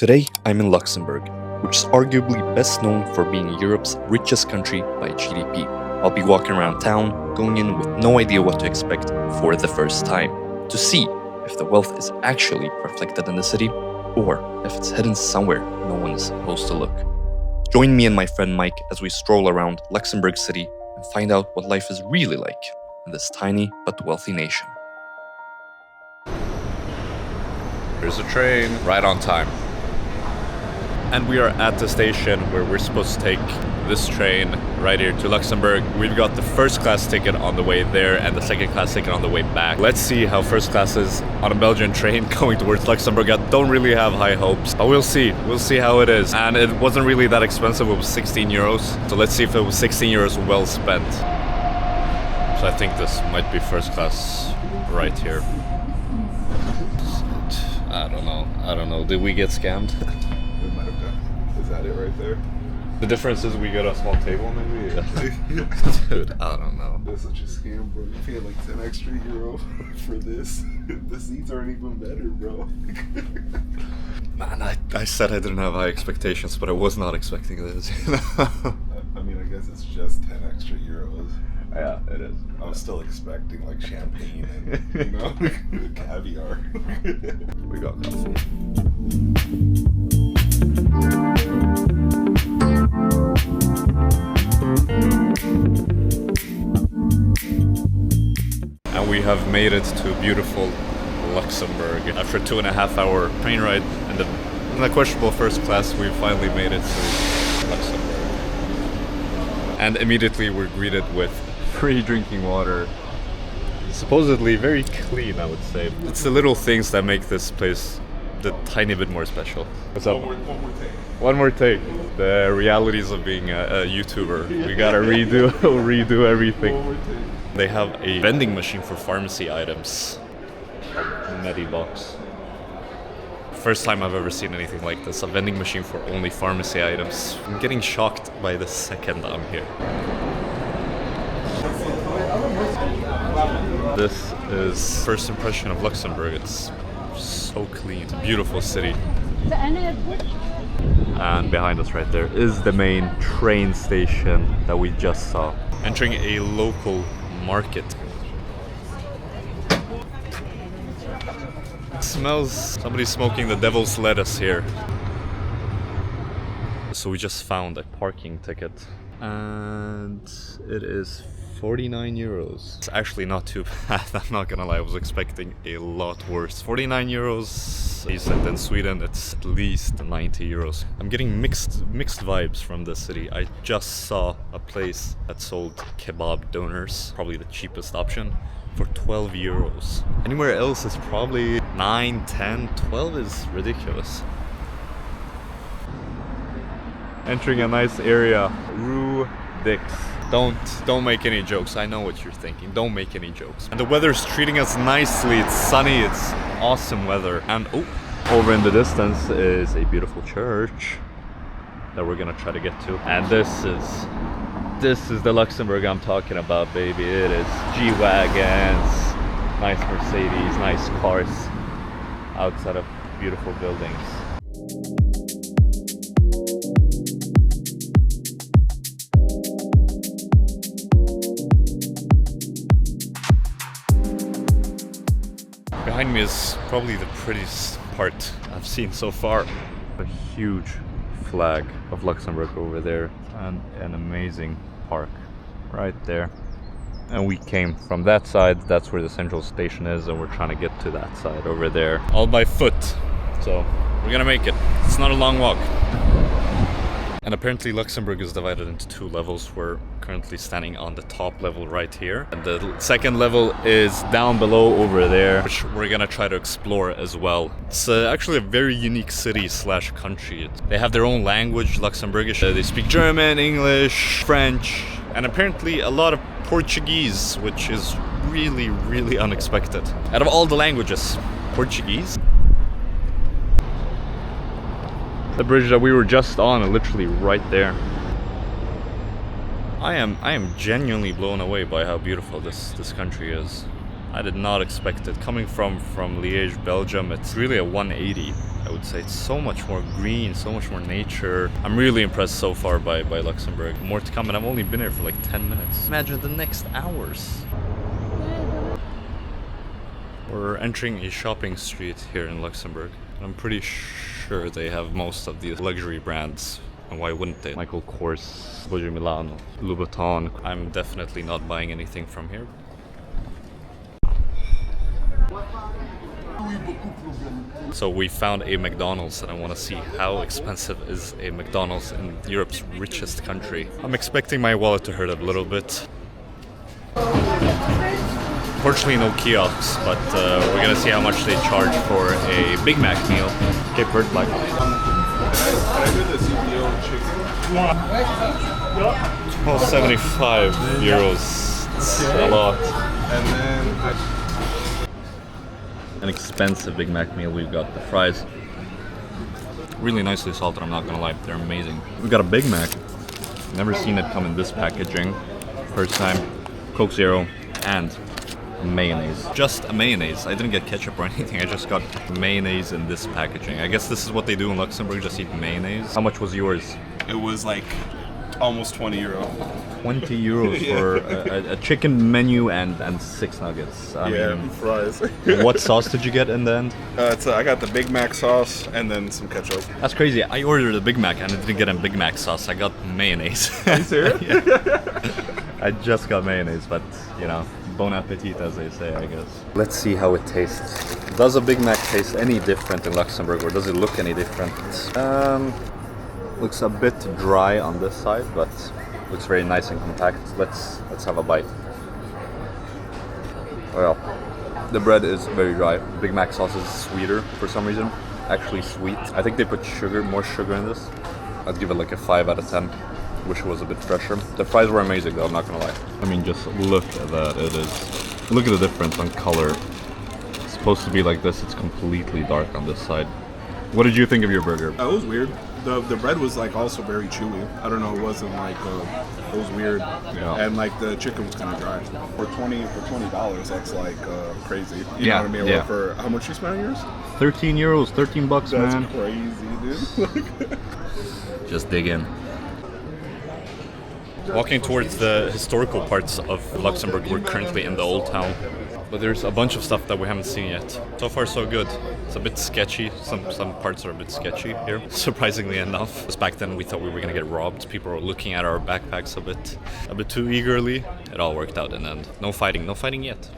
Today, I'm in Luxembourg, which is arguably best known for being Europe's richest country by GDP. I'll be walking around town, going in with no idea what to expect for the first time, to see if the wealth is actually reflected in the city, or if it's hidden somewhere no one is supposed to look. Join me and my friend Mike as we stroll around Luxembourg City and find out what life is really like in this tiny but wealthy nation. There's a train right on time. And we are at the station where we're supposed to take this train right here to Luxembourg. We've got the first class ticket on the way there and the second class ticket on the way back. Let's see how first class is on a Belgian train going towards Luxembourg. I don't really have high hopes, but we'll see. We'll see how it is. And it wasn't really that expensive. It was 16 euros. So let's see if it was 16 euros well spent. So I think this might be first class right here. I don't know. Did we get scammed? We might have done. Is that it right there? The difference is we got a small table, maybe? Dude, I don't know. That's such a scam, bro. You paid like 10 extra euro for this. The seats aren't even better, bro. Man, I said I didn't have high expectations, but I was not expecting this. I mean, I guess it's just 10 extra euros. Yeah, it is. I was still expecting like champagne and, caviar. We got coffee. And we have made it to beautiful Luxembourg. After a 2.5-hour train ride and in the questionable first class, we finally made it to Luxembourg. And immediately we're greeted with free drinking water. Supposedly very clean, I would say. It's the little things that make this place the tiny bit more special. What's up? One more take. The realities of being a YouTuber. We gotta redo everything. They have a vending machine for pharmacy items. Medibox. First time I've ever seen anything like this. A vending machine for only pharmacy items. I'm getting shocked by the second I'm here. This is first impression of Luxembourg. It's so clean. It's a beautiful city. And behind us right there is the main train station that we just saw. Entering a local market. It smells somebody smoking the devil's lettuce here. So we just found a parking ticket. And it is 49 euros. It's actually not too bad, I'm not gonna lie, I was expecting a lot worse. 49 euros, decent. In Sweden it's at least 90 euros. I'm getting mixed vibes from this city. I just saw a place that sold kebab donors, probably the cheapest option, for 12 euros. Anywhere else is probably 9, 10, 12 is ridiculous. Entering a nice area, Rue Dix. Don't make any jokes. I know what you're thinking. Don't make any jokes. And the weather's treating us nicely. It's sunny. It's awesome weather. And over in the distance is a beautiful church that we're gonna try to get to. And this is the Luxembourg I'm talking about, baby. It is G-Wagons, nice Mercedes, nice cars outside of beautiful buildings. Behind me is probably the prettiest part I've seen so far. A huge flag of Luxembourg over there and an amazing park right there. And we came from that side, that's where the central station is, and we're trying to get to that side over there. All by foot, so we're gonna make it. It's not a long walk. And apparently Luxembourg is divided into 2 levels. We're currently standing on the top level right here. And the second level is down below over there, which we're gonna try to explore as well. It's actually a very unique city slash country. They have their own language, Luxembourgish. They speak German, English, French, and apparently a lot of Portuguese, which is really, really unexpected. Out of all the languages, Portuguese. The bridge that we were just on, literally right there. I am genuinely blown away by how beautiful this country is. I did not expect it. Coming from Liège, Belgium, it's really a 180 I would say. It's so much more green, so much more nature. I'm really impressed so far by Luxembourg. More to come, and I've only been here for like 10 minutes. Imagine the next hours. We're entering a shopping street here in Luxembourg. I'm pretty sure they have most of the luxury brands. And why wouldn't they? Michael Kors, Borgio Milano, Louboutin. I'm definitely not buying anything from here. So we found a McDonald's and I want to see how expensive is a McDonald's in Europe's richest country. I'm expecting my wallet to hurt a little bit. Unfortunately no kiosks, but we're gonna see how much they charge for a Big Mac meal. Cape Verde Black. Can I do the CPO chicken? 12.75 euros. It's a lot. And then An expensive Big Mac meal. We've got the fries. Really nicely salted, I'm not gonna lie. They're amazing. We've got a Big Mac. Never seen it come in this packaging. First time. Coke Zero and mayonnaise. Just a mayonnaise. I didn't get ketchup or anything. I just got mayonnaise in this packaging. I guess this is what they do in Luxembourg, just eat mayonnaise. How much was yours? it was like almost 20 euro. 20 euros for a chicken menu and 6 nuggets. I mean, fries. what sauce did you get in the end? I got the Big Mac sauce and then some ketchup. That's crazy. I ordered a Big Mac and I didn't get a Big Mac sauce. I got mayonnaise. Are you serious? I just got mayonnaise, but you know, bon appetit as they say, I guess. Let's see how it tastes. Does a Big Mac taste any different in Luxembourg, or does it look any different? Looks a bit dry on this side, but looks very nice and compact. Let's have a bite. Well, the bread is very dry. Big Mac sauce is sweeter for some reason. Actually sweet. I think they put more sugar in this. I'd give it like a 5 out of 10. Wish it was a bit fresher. The fries were amazing though, I'm not gonna lie. I mean, just look at that. Look at the difference on color. It's supposed to be like this, it's completely dark on this side. What did you think of your burger? It was weird. The bread was like also very chewy. I don't know, it wasn't like it was weird. Yeah. And like the chicken was kind of dry. For $20, that's like crazy. You Yeah, know what I mean? yeah. Or for how much you spent on yours? 13 euros, 13 bucks, That's man. crazy, dude. Just dig in. Walking towards the historical parts of Luxembourg, we're currently in the old town. But there's a bunch of stuff that we haven't seen yet. So far so good. It's a bit sketchy. Some parts are a bit sketchy here, surprisingly enough. Because back then we thought we were gonna get robbed. People were looking at our backpacks a bit too eagerly. It all worked out in the end. No fighting yet.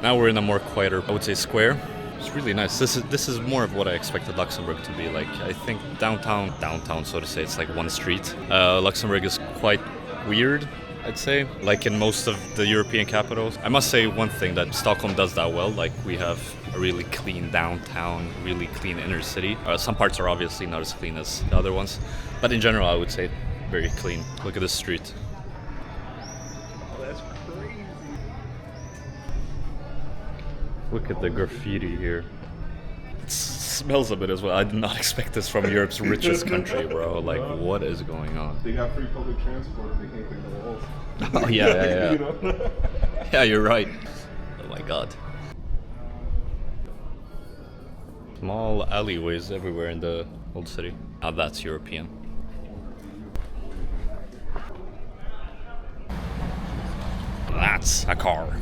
Now we're in a more quieter, I would say, square. It's really nice. This is more of what I expected Luxembourg to be like. I think downtown, so to say, it's like one street. Luxembourg is quite weird, I'd say, like in most of the European capitals. I must say one thing, that Stockholm does that well. Like, we have a really clean downtown, really clean inner city. Some parts are obviously not as clean as the other ones, but in general I would say very clean. Look at this street. That's crazy. Look at the graffiti here. It smells a bit as well. I did not expect this from Europe's richest country, bro. Like, what is going on? They got free public transport. They can't clean the walls. Oh, yeah. You know? Yeah, you're right. Oh my god. Small alleyways everywhere in the old city. Now that's European. That's a car.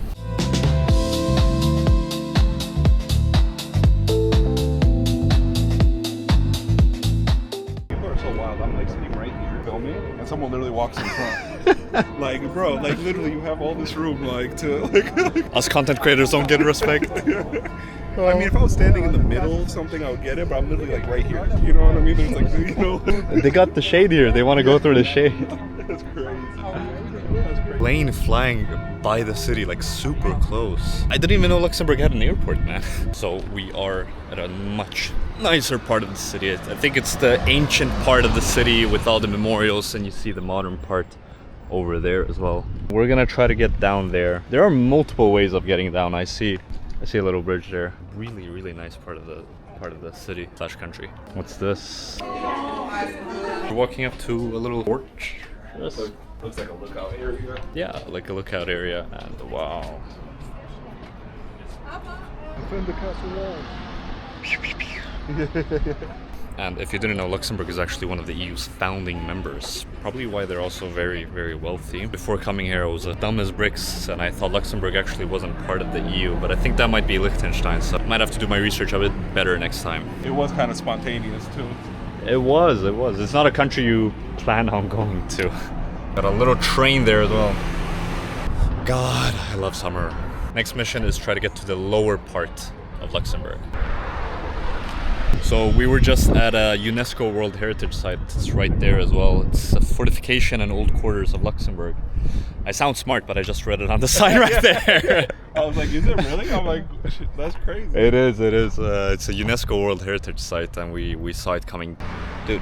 People are so wild. I'm like sitting right here filming, and someone literally walks in front. Like, bro, like literally, you have all this room, like to like. Us content creators don't get respect. I mean, if I was standing in the middle of something, I would get it, but I'm literally like right here. You know what I mean? There's like, you know. They got the shade here. They want to go through the shade. That's crazy. That's crazy. Plane flying by the city, like super close. I didn't even know Luxembourg had an airport, man. So we are at a much nicer part of the city. I think it's the ancient part of the city with all the memorials, and you see the modern part over there as well. We're gonna try to get down there. There are multiple ways of getting down. I see a little bridge there. Really nice part of the city / country. What's this? We're walking up to a little porch. Looks like a lookout area. Yeah, like a lookout area, and wow. Defend the castle wall. And if you didn't know, Luxembourg is actually one of the EU's founding members. Probably why they're also very, very wealthy. Before coming here, I was dumb as bricks, and I thought Luxembourg actually wasn't part of the EU, but I think that might be Liechtenstein, so I might have to do my research a bit better next time. It was kind of spontaneous too. It was. It's not a country you plan on going to. Got a little train there as well. God, I love summer. Next mission is try to get to the lower part of Luxembourg. So we were just at a UNESCO World Heritage Site. It's right there as well. It's a fortification and old quarters of Luxembourg. I sound smart, but I just read it on the sign right there. I was like, is it really? I'm like, that's crazy. It is. It's a UNESCO World Heritage Site, and we saw it coming. Dude.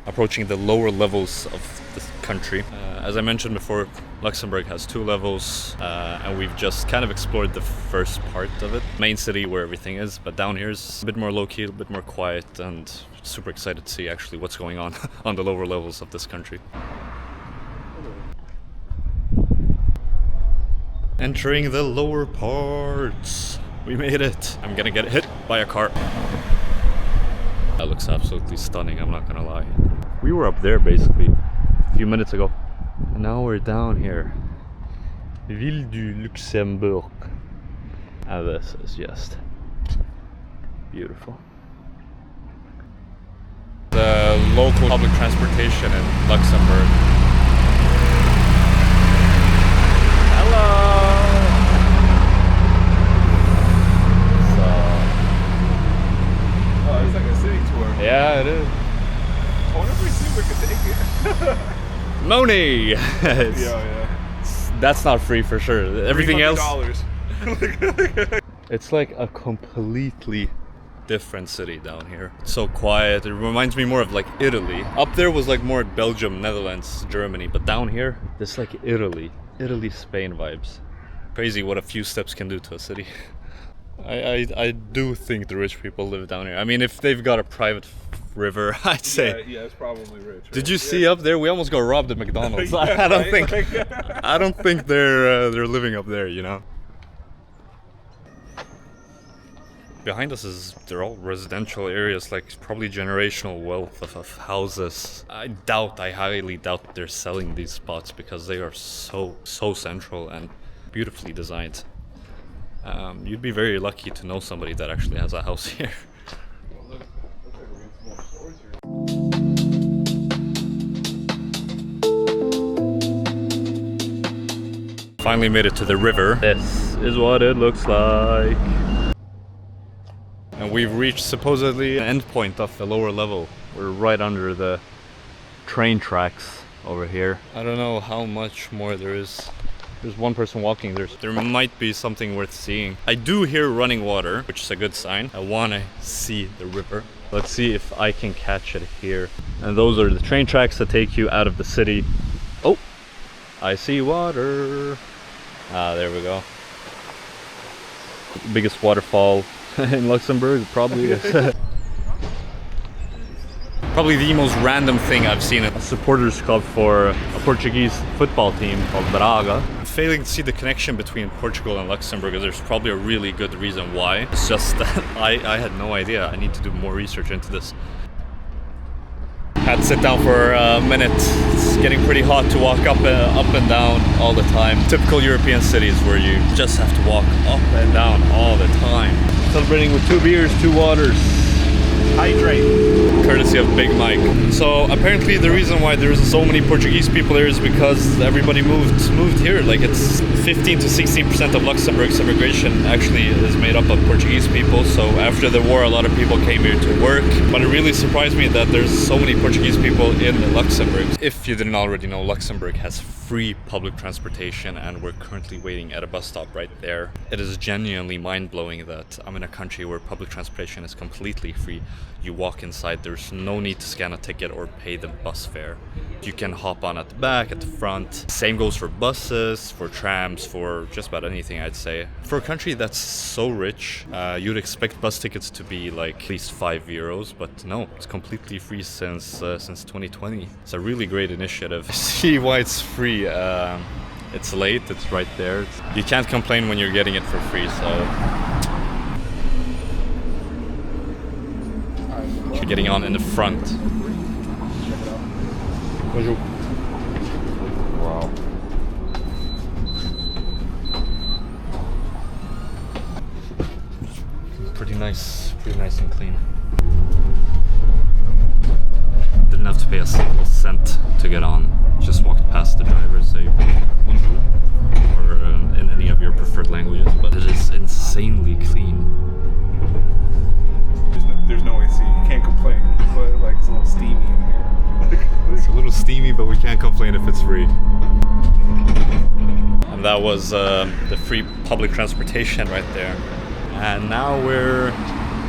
Approaching the lower levels of the country. As I mentioned before, Luxembourg has 2 levels, and we've just kind of explored the first part of it. Main city where everything is, but down here is a bit more low-key, a bit more quiet, and super excited to see actually what's going on on the lower levels of this country. Entering the lower parts. We made it. I'm gonna get hit by a car. That looks absolutely stunning, I'm not gonna lie. We were up there basically a few minutes ago. And now we're down here. Ville du Luxembourg. And this is just beautiful. The local public transportation in Luxembourg. Hello! Oh, it's like a city tour. Yeah, it is. I wonder if we see if we could take it. Money! Yeah. That's not free for sure. Everything else. $300. It's like a completely different city down here. It's so quiet. It reminds me more of like Italy. Up there was like more Belgium, Netherlands, Germany, but down here, it's like Italy, Spain vibes. Crazy what a few steps can do to a city. I do think the rich people live down here. I mean, if they've got a private river, I'd say. Yeah, it's probably rich. Right? Did you see up there? We almost got robbed at McDonald's. Yeah, I don't think they're living up there, you know. Behind us they're all residential areas, like probably generational wealth of houses. I highly doubt they're selling these spots because they are so central and beautifully designed. You'd be very lucky to know somebody that actually has a house here. Finally made it to the river. This is what it looks like. And we've reached supposedly an end point of the lower level. We're right under the train tracks over here. I don't know how much more there is. There's one person walking. There might be something worth seeing. I do hear running water, which is a good sign. I want to see the river. Let's see if I can catch it here. And those are the train tracks that take you out of the city. Oh, I see water. Ah, there we go. Biggest waterfall in Luxembourg, probably is. Probably the most random thing I've seen. A supporters club for a Portuguese football team called Braga. I'm failing to see the connection between Portugal and Luxembourg. There's probably a really good reason why. It's just that I had no idea. I need to do more research into this. Had to sit down for a minute. It's getting pretty hot to walk up and down all the time. Typical European cities where you just have to walk up and down all the time. Celebrating with 2 beers, 2 waters. Hydrate. Courtesy of Big Mike. So apparently the reason why there's so many Portuguese people here is because everybody moved here. Like it's 15 to 16% of Luxembourg's immigration actually is made up of Portuguese people. So after the war, a lot of people came here to work. But it really surprised me that there's so many Portuguese people in Luxembourg. If you didn't already know, Luxembourg has free public transportation, and we're currently waiting at a bus stop right there. It is genuinely mind-blowing that I'm in a country where public transportation is completely free. You walk inside, there's no need to scan a ticket or pay the bus fare. You can hop on at the back, at the front. Same goes for buses, for trams, for just about anything, I'd say. For a country that's so rich, you'd expect bus tickets to be like at least €5, but no, it's completely free since 2020. It's a really great initiative. See why it's free. It's late, it's right there. You can't complain when you're getting it for free, so getting on in the front. Bonjour. Wow. Pretty nice and clean. Didn't have to pay a single cent to get on. Just walked past the driver, say bonjour, or in any of your preferred languages. But it is insanely clean. There's no AC. You can't complain. But like it's a little steamy in here. It's a little steamy, but we can't complain if it's free. And that was the free public transportation right there. And now we're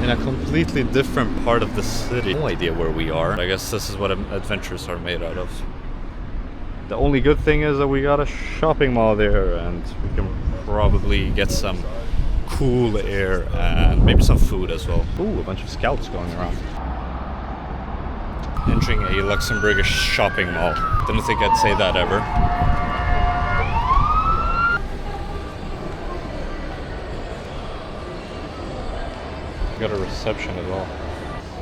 in a completely different part of the city. No idea where we are. I guess this is what adventures are made out of. The only good thing is that we got a shopping mall there, and we can probably get some cool air and maybe some food as well. Ooh, a bunch of scouts going around. Entering a Luxembourgish shopping mall. Didn't think I'd say that ever. Got a reception as well.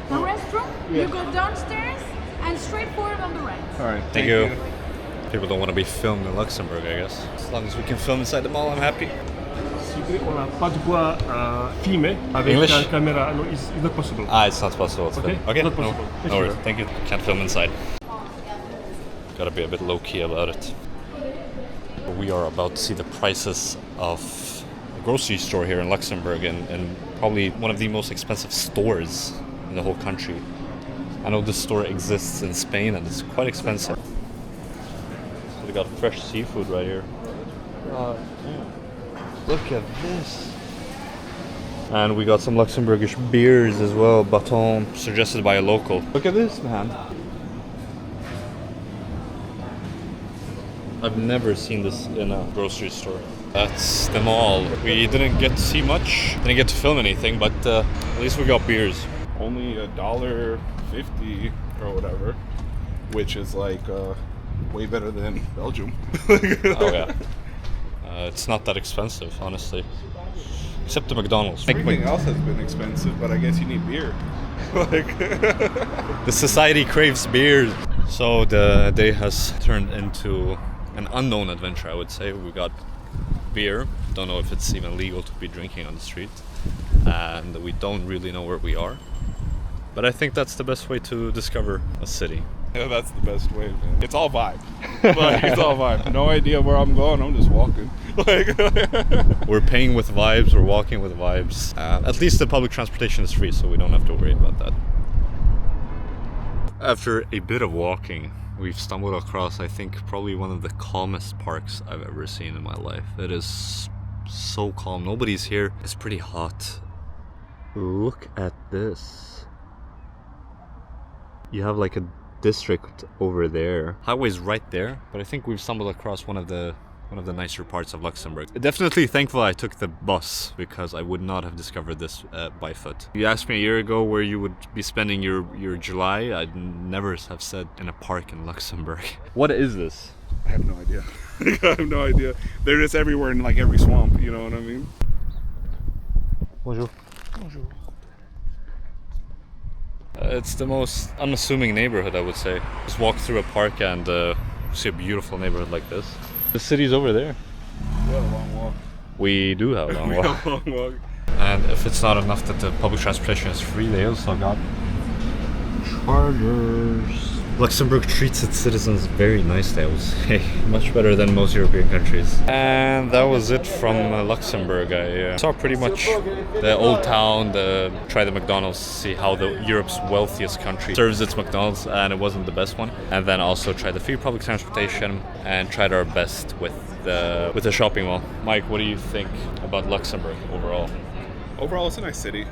The restroom, you go downstairs and straight forward on the right. Alright, Thank you. People don't want to be filmed in Luxembourg, I guess. As long as we can film inside the mall, I'm happy. On n'a pas de quoi filmer avec English? la caméra. No, it's not possible. It's not possible. It's Okay, okay, not no, possible. no worries. Thank you. Can't film inside. Gotta be a bit low key about it. We are about to see the prices of a grocery store here in Luxembourg, and probably one of the most expensive stores in the whole country. I know this store exists in Spain and it's quite expensive. So they got fresh seafood right here. Look at this. And we got some Luxembourgish beers as well, Baton, suggested by a local. Look at this, man. I've never seen this in a grocery store. That's the mall. We didn't get to see much, didn't get to film anything, but at least we got beers. Only $1.50 or whatever, which is like way better than Belgium. Oh yeah. It's not that expensive, honestly. Except the McDonald's. Everything else has been expensive, but I guess you need beer. Like The society craves beer. So the day has turned into an unknown adventure, I would say. We got beer. Don't know if it's even legal to be drinking on the street. And we don't really know where we are. But I think that's the best way to discover a city. Yeah, that's the best way, man. It's all vibe. Like, it's all vibe. No idea where I'm going. I'm just walking. Like, We're paying with vibes. We're walking with vibes. At least the public transportation is free, so we don't have to worry about that. After a bit of walking, we've stumbled across, I think, probably one of the calmest parks I've ever seen in my life. It is so calm. Nobody's here. It's pretty hot. Look at this. You have like a district over there. Highway's right there, but I think we've stumbled across one of the nicer parts of Luxembourg. Definitely thankful I took the bus, because I would not have discovered this by foot. You asked me a year ago where you would be spending your July. I'd never have said in a park in Luxembourg. What is this? I have no idea. I have no idea. They're just everywhere in like every swamp, you know what I mean? Bonjour. Bonjour. It's the most unassuming neighborhood, I would say. Just walk through a park and see a beautiful neighborhood like this. The city's over there. We have a long walk. We do have a long We walk. have a long walk. And if it's not enough that the public transportation is free, they also got chargers. Luxembourg treats its citizens very nicely, I would say. Much better than most European countries. And that was it from Luxembourg. I saw pretty much the old town, try the McDonald's, see how Europe's wealthiest country serves its McDonald's, and it wasn't the best one. And then also tried the free public transportation and tried our best with the shopping mall. Mike, what do you think about Luxembourg overall? Overall, it's a nice city.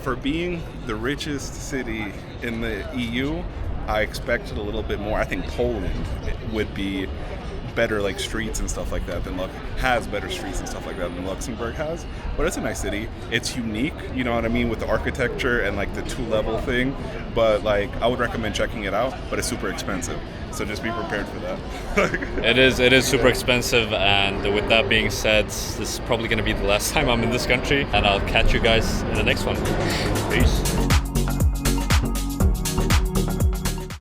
For being the richest city in the EU, I expected a little bit more. I think Poland would be better, like streets and stuff like that than has better streets and stuff like that than Luxembourg has. But it's a nice city. It's unique, you know what I mean, with the architecture and like the 2-level thing. But like, I would recommend checking it out. But it's super expensive, so just be prepared for that. It is super expensive, and with that being said, this is probably going to be the last time I'm in this country, and I'll catch you guys in the next one. Peace.